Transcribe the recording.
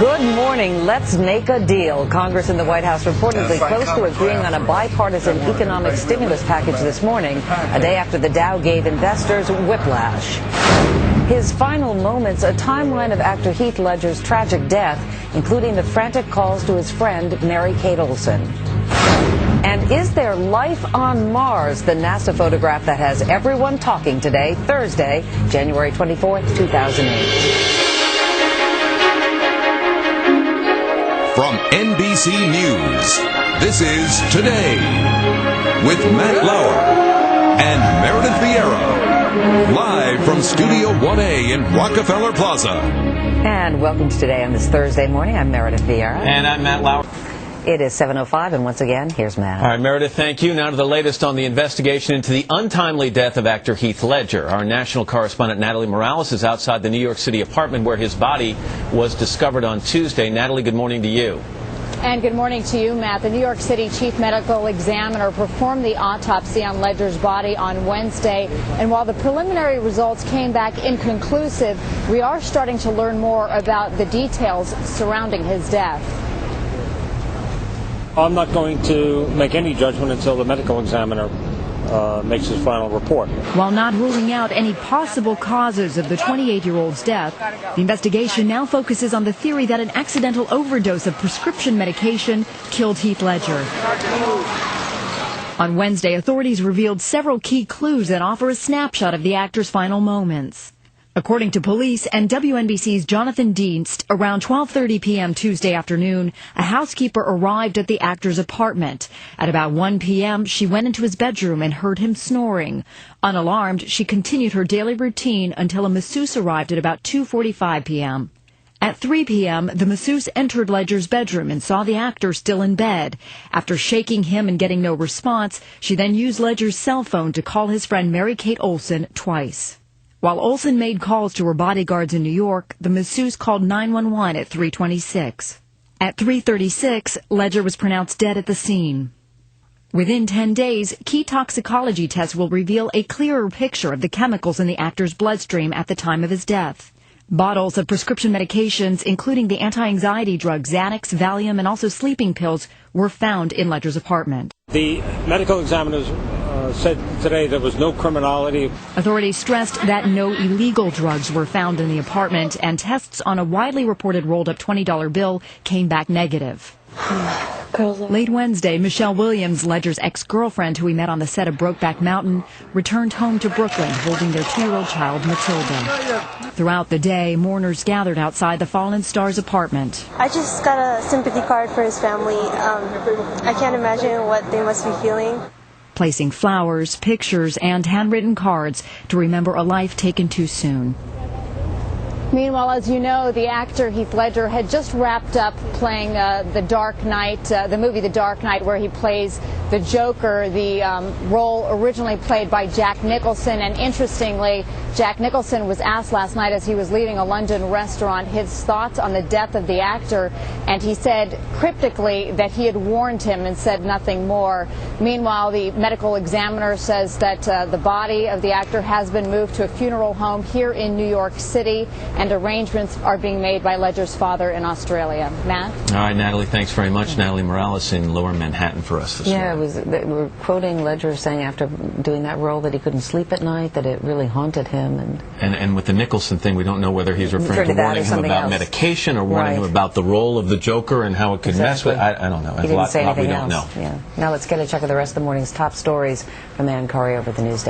Good morning. Let's make a deal. Congress and the White House reportedly close to agreeing on a bipartisan economic stimulus package this morning, a day after the Dow gave investors whiplash. His final moments, a timeline of actor Heath Ledger's tragic death, including the frantic calls to his friend Mary-Kate Olsen. And is there life on Mars? The NASA photograph that has everyone talking today, Thursday, January 24th, 2008. From NBC News, this is Today with Matt Lauer and Meredith Vieira, live from Studio 1A in Rockefeller Plaza. And welcome to Today on this Thursday morning. I'm Meredith Vieira. And I'm Matt Lauer. It is 7:05, and once again, here's Matt. All right, Meredith, thank you. Now to the latest on the investigation into the untimely death of actor Heath Ledger. Our national correspondent Natalie Morales is outside the New York City apartment where his body was discovered on Tuesday. Natalie, good morning to you. And good morning to you, Matt. The New York City chief medical examiner performed the autopsy on Ledger's body on Wednesday. And while the preliminary results came back inconclusive, we are starting to learn more about the details surrounding his death. I'm not going to make any judgment until the medical examiner makes his final report. While not ruling out any possible causes of the 28-year-old's death, the investigation now focuses on the theory that an accidental overdose of prescription medication killed Heath Ledger. On Wednesday, authorities revealed several key clues that offer a snapshot of the actor's final moments. According to police and WNBC's Jonathan Dienst, around 12:30 p.m. Tuesday afternoon, a housekeeper arrived at the actor's apartment. At about 1 p.m., she went into his bedroom and heard him snoring. Unalarmed, she continued her daily routine until a masseuse arrived at about 2:45 p.m. At 3 p.m., the masseuse entered Ledger's bedroom and saw the actor still in bed. After shaking him and getting no response, she then used Ledger's cell phone to call his friend Mary-Kate Olsen twice. While Olsen made calls to her bodyguards in New York, the masseuse called 911 at 3:26. At 3:36, Ledger was pronounced dead at the scene. Within 10 days, key toxicology tests will reveal a clearer picture of the chemicals in the actor's bloodstream at the time of his death. Bottles of prescription medications, including the anti-anxiety drug Xanax, Valium, and also sleeping pills, were found in Ledger's apartment. The medical examiners said today there was no criminality. Authorities stressed that no illegal drugs were found in the apartment, and tests on a widely reported rolled-up $20 bill came back negative. Late Wednesday, Michelle Williams, Ledger's ex-girlfriend who he met on the set of Brokeback Mountain, returned home to Brooklyn holding their 2-year-old child, Matilda. Throughout the day, mourners gathered outside the fallen star's apartment. I just got a sympathy card for his family. I can't imagine what they must be feeling. Placing flowers, pictures, and handwritten cards to remember a life taken too soon. Meanwhile, as you know, the actor Heath Ledger had just wrapped up playing The Dark Knight, the movie The Dark Knight, where he plays the Joker, the role originally played by Jack Nicholson. And interestingly, Jack Nicholson was asked last night as he was leaving a London restaurant his thoughts on the death of the actor, and he said cryptically that he had warned him and said nothing more. Meanwhile, the medical examiner says that the body of the actor has been moved to a funeral home here in New York City, and arrangements are being made by Ledger's father in Australia. Matt? All right, Natalie, thanks very much. Natalie Morales in Lower Manhattan for us this morning. We're quoting Ledger saying after doing that role that he couldn't sleep at night, that it really haunted him. And with the Nicholson thing, we don't know whether he's referring to warning him about medication or warning him about the role of the Joker and how it could mess with. I don't know. He didn't say anything we don't else. know. Yeah. Now let's get a check of the rest of the morning's top stories from Ann Curry over the News Desk.